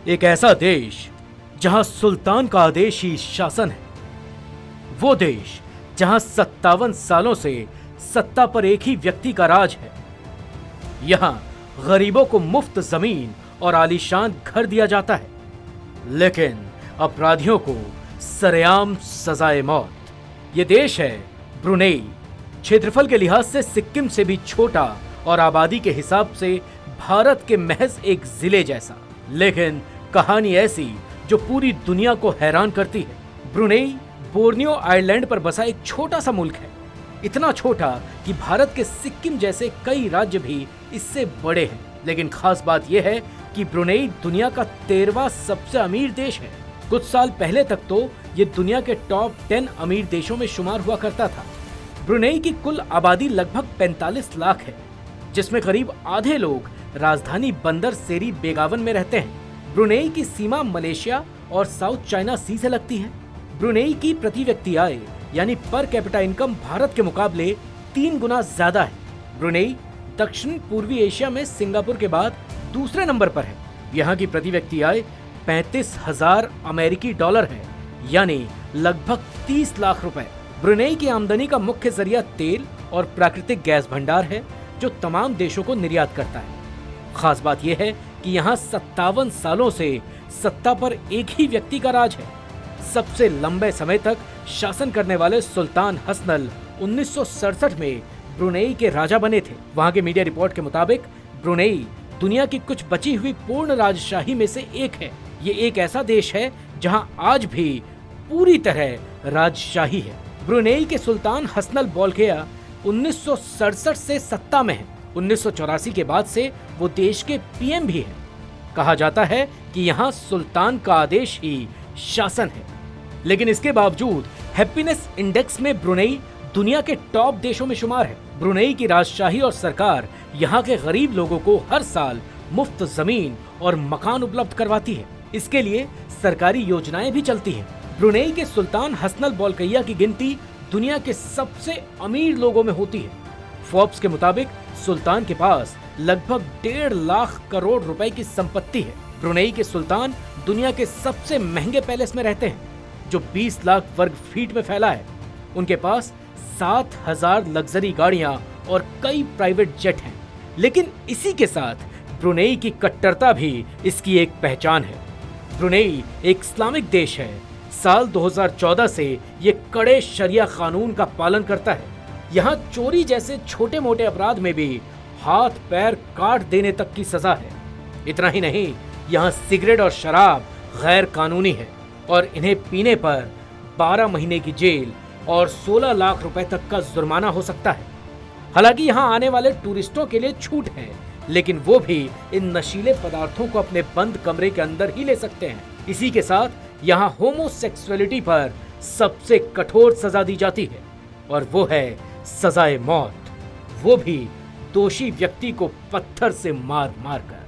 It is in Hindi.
एक ऐसा देश जहां सुल्तान का आदेश ही शासन है। वो देश जहां 57 सालों से सत्ता पर एक ही व्यक्ति का राज है। यहां गरीबों को मुफ्त जमीन और आलीशान घर दिया जाता है, लेकिन अपराधियों को सरेआम सजाए मौत। ये देश है ब्रुनेई। क्षेत्रफल के लिहाज से सिक्किम से भी छोटा और आबादी के हिसाब से भारत के महज एक जिले जैसा, लेकिन कहानी ऐसी जो पूरी दुनिया को हैरान करती है। ब्रुनेई बोर्नियो आइलैंड पर बसा एक छोटा सा मुल्क है। इतना छोटा कि भारत के सिक्किम जैसे कई राज्य भी इससे बड़े हैं। लेकिन खास बात यह है कि ब्रुनेई दुनिया का 13वां सबसे अमीर देश है। कुछ साल पहले तक तो ये दुनिया के टॉप 10 अमीर देशों में शुमार हुआ करता था। ब्रुनेई की कुल आबादी लगभग 45 लाख है, जिसमें करीब आधे लोग राजधानी बंदर सेरी बेगावन में रहते हैं। ब्रुनेई की सीमा मलेशिया और साउथ चाइना सी से लगती है। ब्रुनेई की प्रति व्यक्ति आय यानी पर कैपिटा इनकम भारत के मुकाबले 3 गुना ज्यादा है। ब्रुनेई दक्षिण पूर्वी एशिया में सिंगापुर के बाद दूसरे नंबर पर है। यहाँ की प्रति व्यक्ति आय 35,000 अमेरिकी डॉलर है, यानी लगभग 30 लाख रुपए। ब्रुनेई की आमदनी का मुख्य जरिया तेल और प्राकृतिक गैस भंडार है, जो तमाम देशों को निर्यात करता है। खास बात यह है कि यहाँ 57 सालों से सत्ता पर एक ही व्यक्ति का राज है। सबसे लंबे समय तक शासन करने वाले सुल्तान हसनल 1967 में ब्रुनेई के राजा बने थे। वहाँ के मीडिया रिपोर्ट के मुताबिक ब्रुनेई दुनिया की कुछ बची हुई पूर्ण राजशाही में से एक है। ये एक ऐसा देश है जहाँ आज भी पूरी तरह राजशाही है। ब्रुनेई के सुल्तान हसनल बोल्किया 1967 से सत्ता में है। 1984 के बाद से वो देश के पीएम भी हैं। कहा जाता है कि यहाँ सुल्तान का आदेश ही शासन है। लेकिन इसके बावजूद हैप्पीनेस इंडेक्स में ब्रुनेई दुनिया के टॉप देशों में शुमार है। ब्रुनेई की राजशाही और सरकार यहाँ के गरीब लोगों को हर साल मुफ्त जमीन और मकान उपलब्ध करवाती है। इसके लिए सरकारी योजनाएं भी चलती हैं। ब्रुनेई के सुल्तान हसनल बोल्किया की गिनती दुनिया के सबसे अमीर लोगों में होती है। फोर्ब्स के मुताबिक सुल्तान के पास लगभग 1.5 लाख करोड़ रुपए की संपत्ति है। ब्रुनेई के सुल्तान दुनिया के सबसे महंगे पैलेस में रहते हैं, जो 20 लाख वर्ग फीट में फैला है। उनके पास 7,000 लग्जरी गाड़ियां और कई प्राइवेट जेट हैं। लेकिन इसी के साथ ब्रुनेई की कट्टरता भी इसकी एक पहचान है। ब्रुनेई एक इस्लामिक देश है। साल 2014 से ये कड़े शरिया कानून का पालन करता है। यहाँ चोरी जैसे छोटे मोटे अपराध में भी हाथ पैर काट देने तक की सजा है। इतना ही नहीं, यहाँ सिगरेट और शराब गैर कानूनी है और इन्हें पीने पर 12 महीने की जेल और 16 लाख रुपए तक का जुर्माना हो सकता है। हालांकि यहाँ आने वाले टूरिस्टों के लिए छूट है, लेकिन वो भी इन नशीले पदार्थों को अपने बंद कमरे के अंदर ही ले सकते हैं। इसी के साथ यहाँ होमोसेक्सुअलिटी पर सबसे कठोर सजा दी जाती है, और वो है सजाए मौत, वो भी दोषी व्यक्ति को पत्थर से मार मार कर।